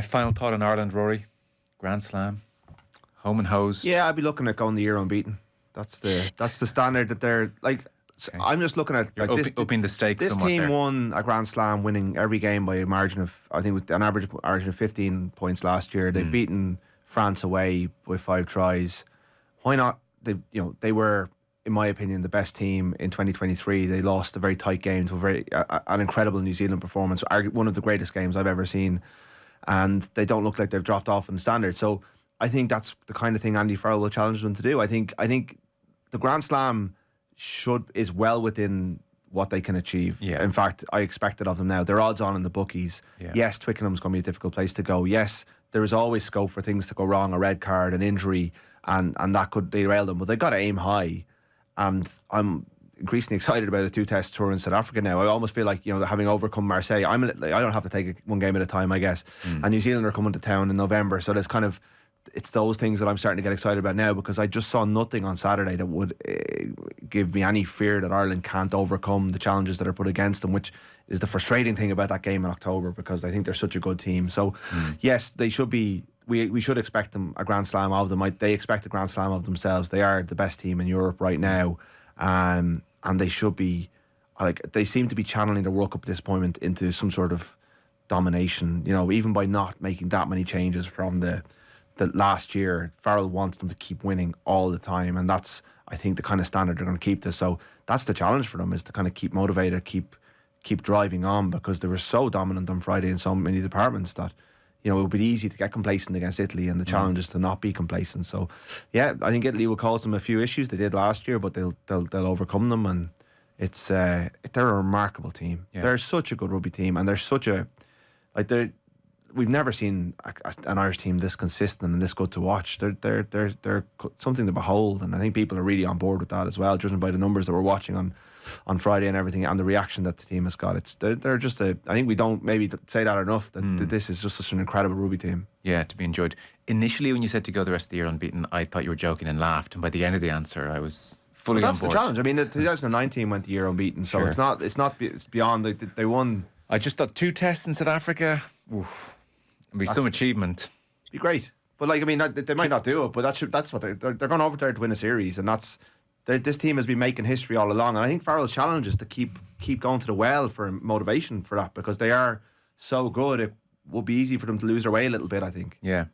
Final thought on Ireland, Rory. Grand Slam, home and hosed. Yeah, I'd be looking at going the year unbeaten. That's the standard that they're like. Okay. I'm just looking at like upping the stakes. This team there. won a Grand Slam, winning every game by a margin of, I think, with an average margin of 15 points last year. They've beaten France away with 5 tries. Why not? They were, in my opinion, the best team in 2023. They lost a very tight game to an incredible New Zealand performance, one of the greatest games I've ever seen. And they don't look like they've dropped off in the standard. So I think that's the kind of thing Andy Farrell will challenge them to do. I think the Grand Slam is well within what they can achieve. Yeah. In fact, I expect it of them now. They're odds on in the bookies. Yeah. Yes, Twickenham's going to be a difficult place to go. Yes, there is always scope for things to go wrong, a red card, an injury, and that could derail them. But they've got to aim high. And I'm increasingly excited about a 2-test tour in South Africa now. I almost feel like, having overcome Marseille, I don't have to take it one game at a time, I guess. And New Zealand are coming to town in November, so it's those things that I'm starting to get excited about now, because I just saw nothing on Saturday that would give me any fear that Ireland can't overcome the challenges that are put against them, which is the frustrating thing about that game in October, because I think they're such a good team. So yes, they should be. We should expect them a Grand Slam of them. They expect a Grand Slam of themselves. They are the best team in Europe right now. And they should be, they seem to be channeling the World Cup disappointment into some sort of domination, even by not making that many changes from the last year. Farrell wants them to keep winning all the time, and that's, I think, the kind of standard they're going to keep this. So that's the challenge for them, is to kind of keep motivated, keep driving on, because they were so dominant on Friday in so many departments that it would be easy to get complacent against Italy, and the challenge is to not be complacent. So yeah, I think Italy will cause them a few issues. They did last year, but they'll overcome them, and they're a remarkable team. Yeah. They're such a good rugby team, and they're such a we've never seen an Irish team this consistent and this good to watch. They're something to behold, and I think people are really on board with that as well, judging by the numbers that we're watching on Friday and everything, and the reaction that the team has got. They're just I think we don't maybe say that enough, that this is just such an incredible rugby team. Yeah, to be enjoyed. Initially, when you said to go the rest of the year unbeaten, I thought you were joking and laughed, and by the end of the answer, I was fully on board. That's the challenge. I mean, the 2019 went the year unbeaten, so sure. It's beyond. They won. I just thought 2 tests in South Africa. Oof. It'd be some achievement. Be great, but they might not do it. But that's what they're going over there to win a series, and this team has been making history all along. And I think Farrell's challenge is to keep going to the well for motivation for that, because they are so good. It will be easy for them to lose their way a little bit, I think. Yeah.